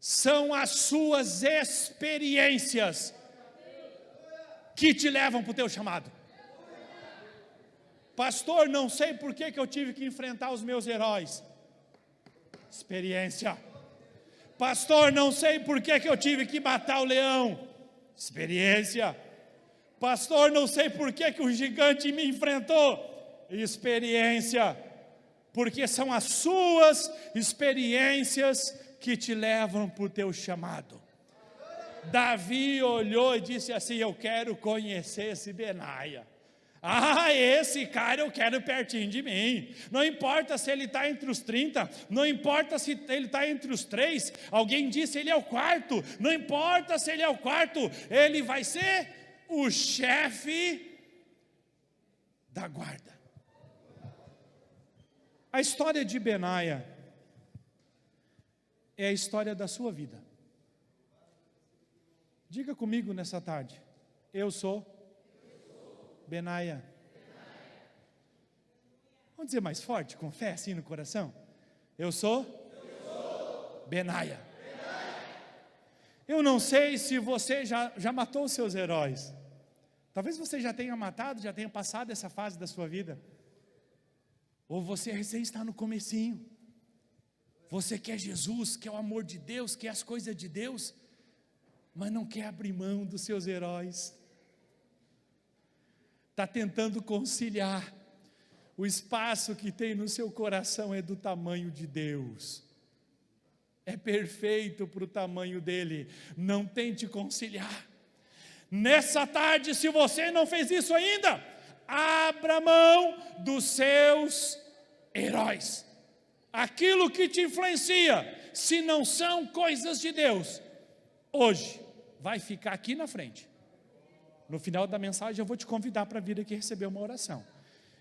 São as suas experiências que te levam para o teu chamado. Pastor, não sei por que eu tive que enfrentar os meus heróis. Experiência. Pastor, não sei por que eu tive que matar o leão. Experiência. Pastor, não sei por que o gigante me enfrentou. Experiência. Porque são as suas experiências que te levam para o teu chamado. Davi olhou e disse assim: eu quero conhecer esse Benaia. Esse cara eu quero pertinho de mim. Não importa se ele está entre os 30, não importa se ele está entre os 3. Alguém disse ele é o 4. Não importa se ele é o 4, ele vai ser o chefe da guarda. A história de Benaia é a história da sua vida. Diga comigo nessa tarde: eu sou Benaia. Vamos dizer mais forte, com fé assim no coração? Eu sou Benaia. Eu não sei se você já matou os seus heróis. Talvez você já tenha matado, já tenha passado essa fase da sua vida. Ou você recém está no comecinho. Você quer Jesus, quer o amor de Deus, quer as coisas de Deus, mas não quer abrir mão dos seus heróis. Está tentando conciliar. O espaço que tem no seu coração é do tamanho de Deus. É perfeito para o tamanho dele. Não tente conciliar. Nessa tarde, se você não fez isso ainda, abra mão dos seus heróis. Aquilo que te influencia, se não são coisas de Deus, hoje vai ficar aqui na frente. No final da mensagem eu vou te convidar para vir aqui receber uma oração.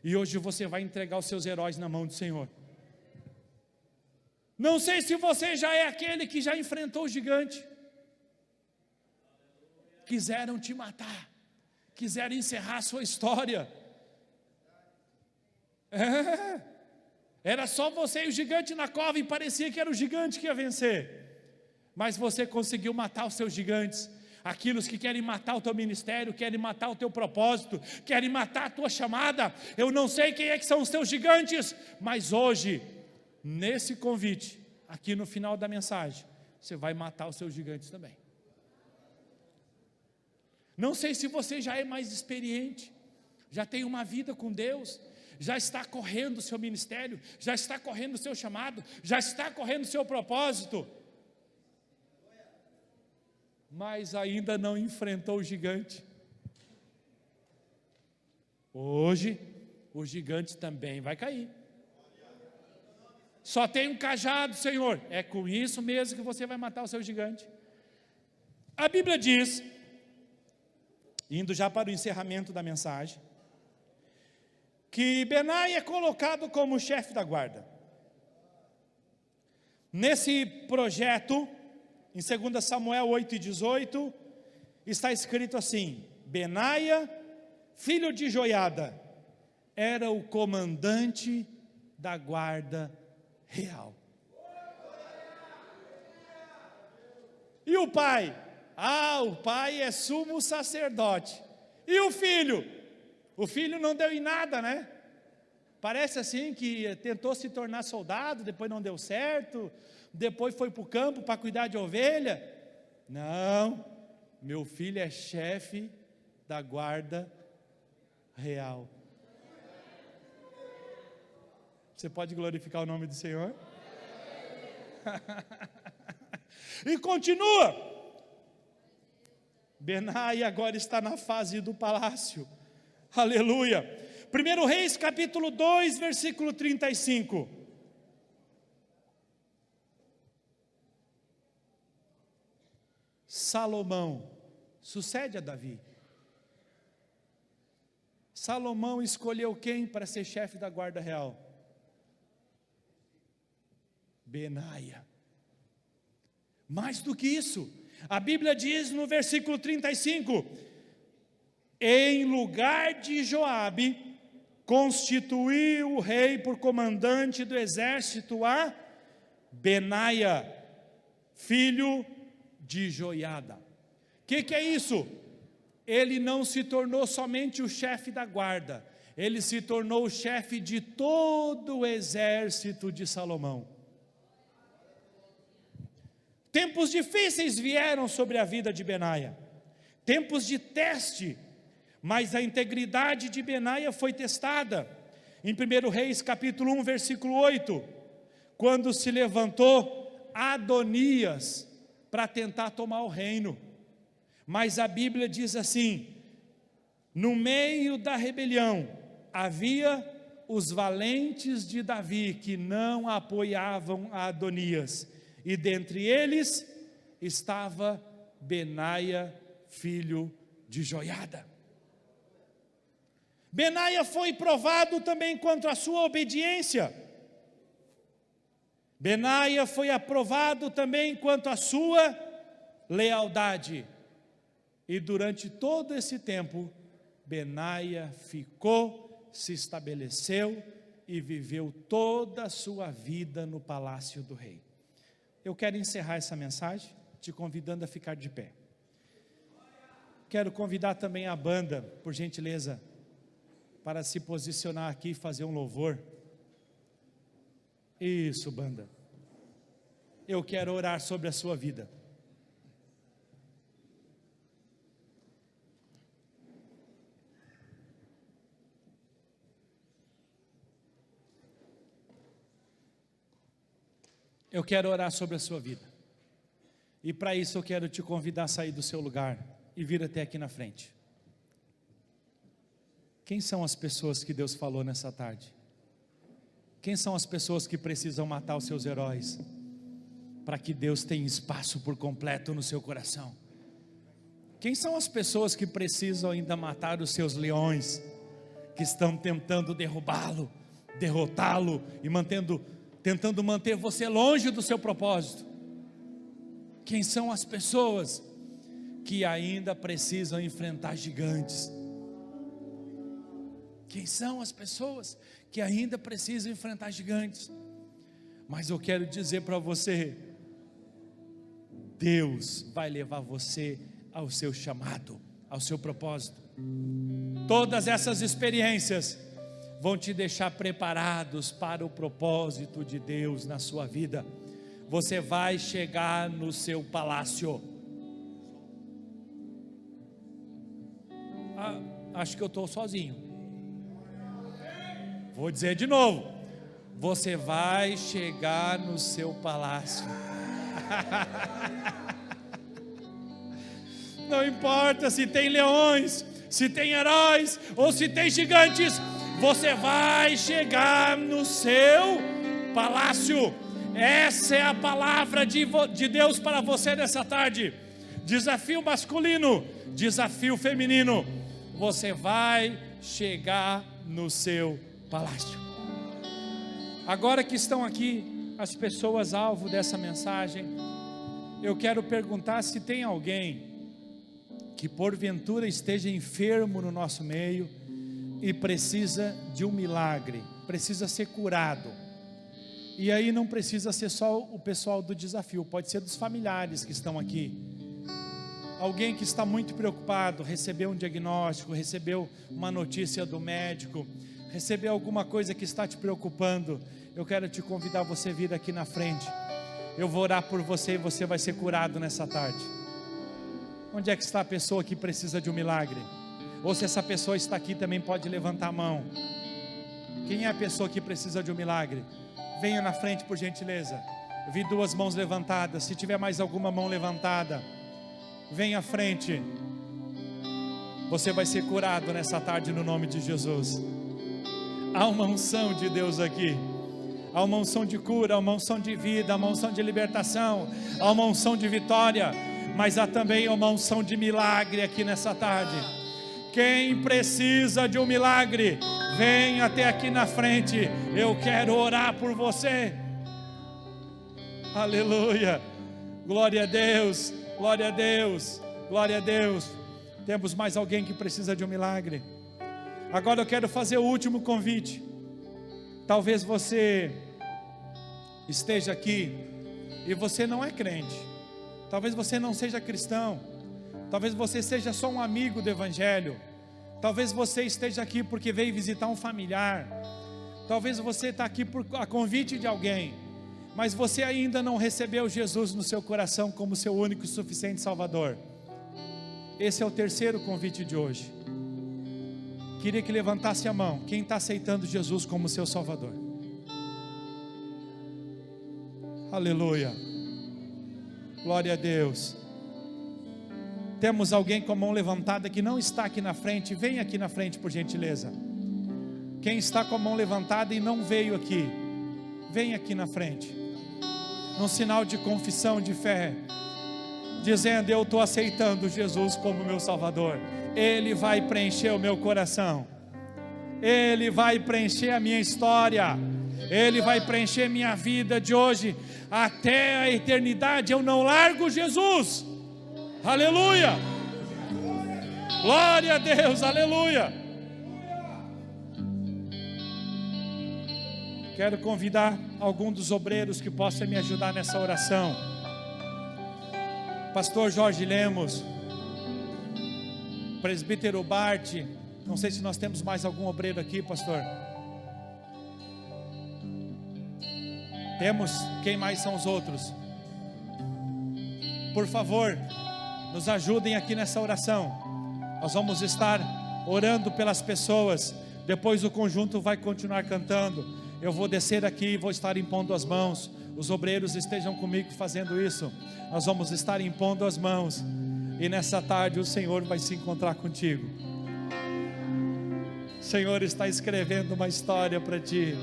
E hoje você vai entregar os seus heróis na mão do Senhor. Não sei se você já é aquele que já enfrentou o gigante. Quiseram te matar, quiseram encerrar a sua história. Era só você e o gigante na cova e parecia que era o gigante que ia vencer. Mas você conseguiu matar os seus gigantes. Aqueles que querem matar o teu ministério, querem matar o teu propósito, querem matar a tua chamada. Eu não sei quem é que são os teus gigantes, mas hoje nesse convite, aqui no final da mensagem, você vai matar os seus gigantes também. Não sei se você já é mais experiente, já tem uma vida com Deus, já está correndo o seu ministério, já está correndo o seu chamado, já está correndo o seu propósito, mas ainda não enfrentou o gigante. Hoje, o gigante também vai cair. Só tem um cajado, Senhor, é com isso mesmo que você vai matar o seu gigante. A Bíblia diz, indo já para o encerramento da mensagem, que Benaia é colocado como chefe da guarda. Nesse projeto, em 2 Samuel 8:18, está escrito assim: Benaia, filho de Joiada, era o comandante da guarda real. E o pai? O pai é sumo sacerdote. E o filho? O filho não deu em nada, né? Parece assim que tentou se tornar soldado, depois não deu certo, depois foi para o campo para cuidar de ovelha. Não, meu filho é chefe da guarda real. Você pode glorificar o nome do Senhor? E continua. Benaia agora está na fase do palácio. Aleluia. 1 Reis capítulo 2, versículo 35. Salomão sucede a Davi. Salomão escolheu quem para ser chefe da guarda real? Benaia. Mais do que isso, a Bíblia diz no versículo 35, em lugar de Joabe, constituiu o rei por comandante do exército a Benaia, filho de Joiada. O que é isso? Ele não se tornou somente o chefe da guarda, ele se tornou o chefe de todo o exército de Salomão. Tempos difíceis vieram sobre a vida de Benaia, tempos de teste, mas a integridade de Benaia foi testada. Em 1 Reis capítulo 1, versículo 8, quando se levantou Adonias para tentar tomar o reino. Mas a Bíblia diz assim, no meio da rebelião, havia os valentes de Davi que não apoiavam a Adonias, e dentre eles estava Benaia, filho de Joiada. Benaia foi provado também quanto à sua obediência. Benaia foi aprovado também quanto à sua lealdade. E durante todo esse tempo, Benaia ficou, se estabeleceu e viveu toda a sua vida no palácio do rei. Eu quero encerrar essa mensagem te convidando a ficar de pé. Quero convidar também a banda, por gentileza, para se posicionar aqui e fazer um louvor. Isso, banda. Eu quero orar sobre a sua vida. Eu quero orar sobre a sua vida. E para isso eu quero te convidar a sair do seu lugar e vir até aqui na frente. Quem são as pessoas que Deus falou nessa tarde? Quem são as pessoas que precisam matar os seus heróis, para que Deus tenha espaço por completo no seu coração? Quem são as pessoas que precisam ainda matar os seus leões, que estão tentando derrubá-lo, derrotá-lo e tentando manter você longe do seu propósito? Quem são as pessoas que ainda precisam enfrentar gigantes? Quem são as pessoas que ainda precisam enfrentar gigantes? Mas eu quero dizer para você, Deus vai levar você ao seu chamado, ao seu propósito. Todas essas experiências vão te deixar preparados para o propósito de Deus na sua vida. Você vai chegar no seu palácio. Acho que eu estou sozinho. Vou dizer de novo. Você vai chegar no seu palácio. Não importa se tem leões, se tem heróis ou se tem gigantes, você vai chegar no seu palácio. Essa é a palavra de Deus para você nessa tarde. Desafio masculino, desafio feminino. Você vai chegar no seu palácio. Agora que estão aqui as pessoas alvo dessa mensagem, eu quero perguntar se tem alguém que porventura esteja enfermo no nosso meio e precisa de um milagre, precisa ser curado. E aí não precisa ser só o pessoal do desafio, pode ser dos familiares que estão aqui. Alguém que está muito preocupado, recebeu um diagnóstico, recebeu uma notícia do médico, recebeu alguma coisa que está te preocupando. Eu quero te convidar a você vir aqui na frente. Eu vou orar por você e você vai ser curado nessa tarde. Onde é que está a pessoa que precisa de um milagre? Ou se essa pessoa está aqui também pode levantar a mão. Quem é a pessoa que precisa de um milagre? Venha na frente por gentileza. Eu vi 2 mãos levantadas. Se tiver mais alguma mão levantada, venha à frente. Você vai ser curado nessa tarde no nome de Jesus. Há uma unção de Deus aqui. Há uma unção de cura, há uma unção de vida, há uma unção de libertação, há uma unção de vitória, mas há também uma unção de milagre aqui nessa tarde. Quem precisa de um milagre, vem até aqui na frente. Eu quero orar por você. Aleluia. Glória a Deus, glória a Deus, glória a Deus. Temos mais alguém que precisa de um milagre. Agora eu quero fazer o último convite. Talvez você esteja aqui e você não é crente. Talvez você não seja cristão. Talvez você seja só um amigo do Evangelho. Talvez você esteja aqui porque veio visitar um familiar. Talvez você está aqui por a convite de alguém, mas você ainda não recebeu Jesus no seu coração como seu único e suficiente Salvador. Esse é o terceiro convite de hoje. Queria que levantasse a mão. Quem está aceitando Jesus como seu Salvador? Aleluia. Glória a Deus. Temos alguém com a mão levantada que não está aqui na frente. Vem aqui na frente por gentileza. Quem está com a mão levantada e não veio aqui, vem aqui na frente. Num sinal de confissão de fé, dizendo: eu estou aceitando Jesus como meu Salvador. Ele vai preencher o meu coração. Ele vai preencher a minha história. Ele vai preencher minha vida de hoje até a eternidade. Eu não largo Jesus. Aleluia. Glória a Deus. Aleluia. Quero convidar algum dos obreiros que possa me ajudar nessa oração. Pastor Jorge Lemos, Presbítero Bart, não sei se nós temos mais algum obreiro aqui, pastor. Temos? Quem mais são os outros? Por favor, nos ajudem aqui nessa oração. Nós vamos estar orando pelas pessoas. Depois o conjunto vai continuar cantando. Eu vou descer aqui e vou estar impondo as mãos. Os obreiros estejam comigo fazendo isso. Nós vamos estar impondo as mãos. E nessa tarde o Senhor vai se encontrar contigo. O Senhor está escrevendo uma história para ti.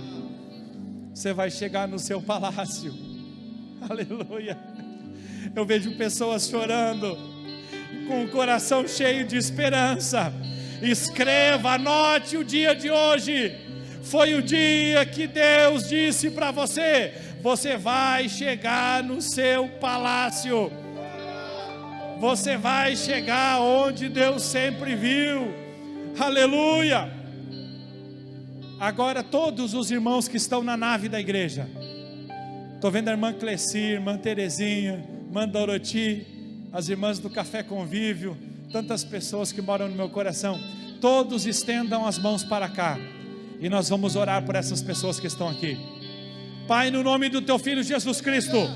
Você vai chegar no seu palácio. Aleluia. Eu vejo pessoas chorando, com o coração cheio de esperança. Escreva, anote o dia de hoje. Foi o dia que Deus disse para você: você vai chegar no seu palácio. Você vai chegar onde Deus sempre viu. Aleluia. Agora todos os irmãos que estão na nave da igreja, estou vendo a irmã Cleci, irmã Terezinha, irmã Doroti, as irmãs do Café Convívio, tantas pessoas que moram no meu coração. Todos estendam as mãos para cá. E nós vamos orar por essas pessoas que estão aqui. Pai, no nome do Teu Filho Jesus Cristo,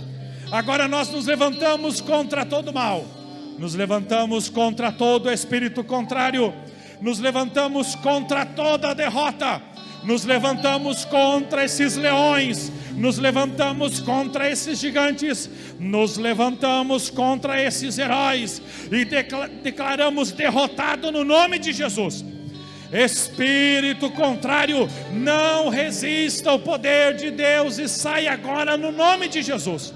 agora nós nos levantamos contra todo mal, nos levantamos contra todo espírito contrário, nos levantamos contra toda derrota, nos levantamos contra esses leões, nos levantamos contra esses gigantes, nos levantamos contra esses heróis e declaramos derrotado no nome de Jesus. Espírito contrário, não resista ao poder de Deus e sai agora no nome de Jesus.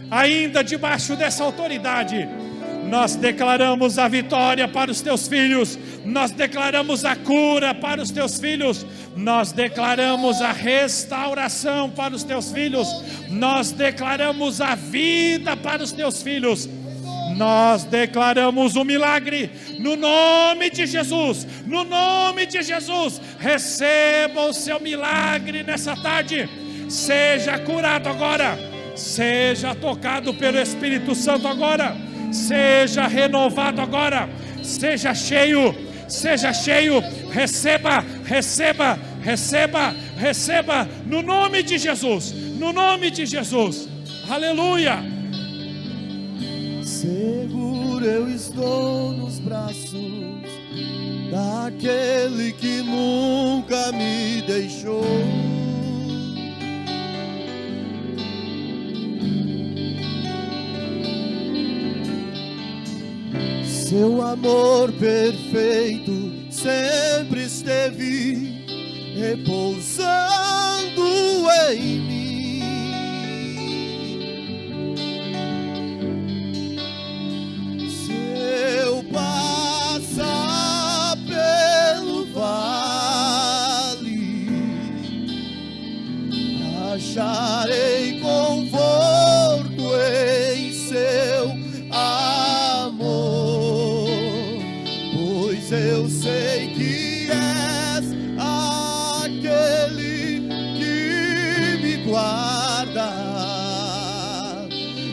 Ainda debaixo dessa autoridade, nós declaramos a vitória para os teus filhos, nós declaramos a cura para os teus filhos, nós declaramos a restauração para os teus filhos, nós declaramos a vida para os teus filhos, nós declaramos o milagre no nome de Jesus, no nome de Jesus. Receba o seu milagre nessa tarde, seja curado agora, seja tocado pelo Espírito Santo agora, seja renovado agora, seja cheio, receba, receba, receba, receba, no nome de Jesus, no nome de Jesus, aleluia. Seguro eu estou nos braços daquele que nunca me deixou. Seu amor perfeito sempre esteve repousando em mim. Se eu passar pelo vale, acharei conforto em seu amor, pois eu sei que és aquele que me guarda,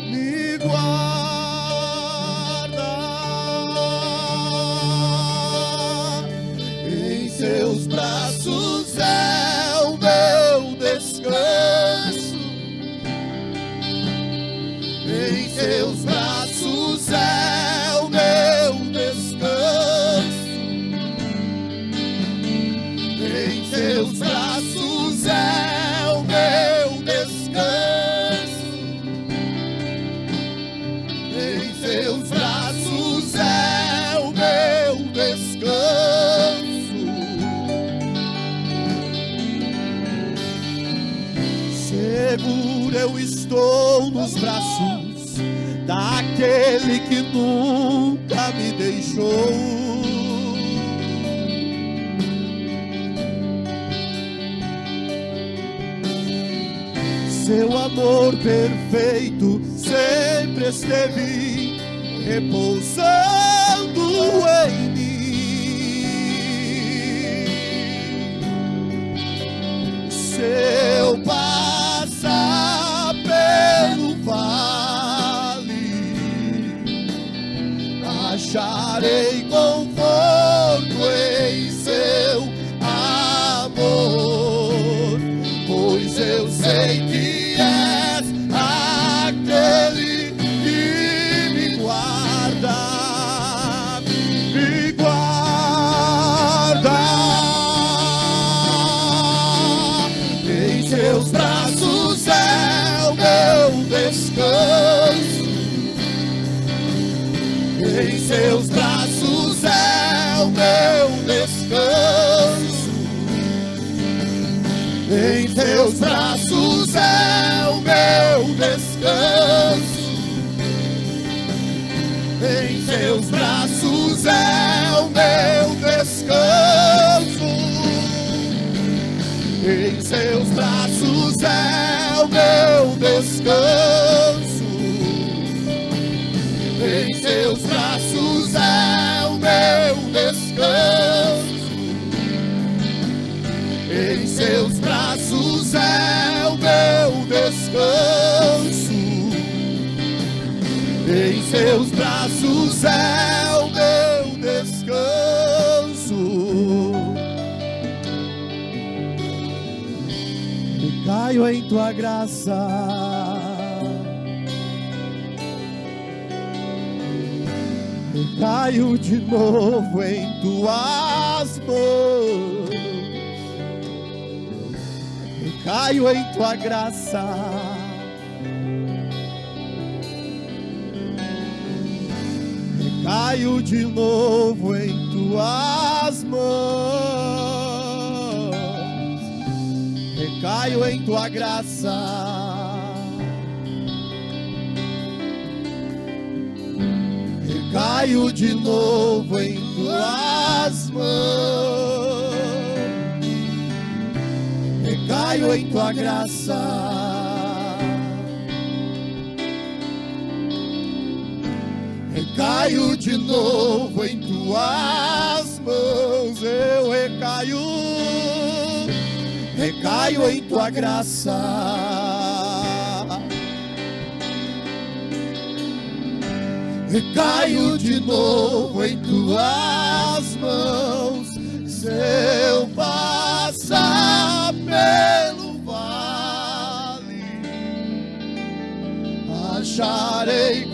me guarda. Em seus braços é o meu descanso, em seus braços é o meu descanso, em seus braços é o meu descanso, em seus braços é o meu descanso. Seguro eu estou nos braços daquele que nunca me deixou. Seu amor perfeito sempre esteve repousando em mim. Se eu passar pelo vale, acharei conforto em seu amor, pois eu sei que és aquele que me guarda, me guarda. Em seus braços é o meu descanso, em seus braços é o meu descanso, em teus braços é o meu descanso, em teus braços é o meu descanso, em seus braços é o meu descanso, em seus braços é o meu descanso, em seus braços é o meu descanso, em seus braços é o meu descanso. recaio em tua graça. Recaio de novo em tuas mãos. Recaio em tua graça. Recaio de novo em tuas mãos. Recaio em tua graça. Recaio de novo em tuas mãos. Recaio em tua graça. Recaio de novo em tuas mãos. Eu recaio, recaio em tua graça. Recaio de novo em tuas mãos. Se eu passar pelo vale, acharei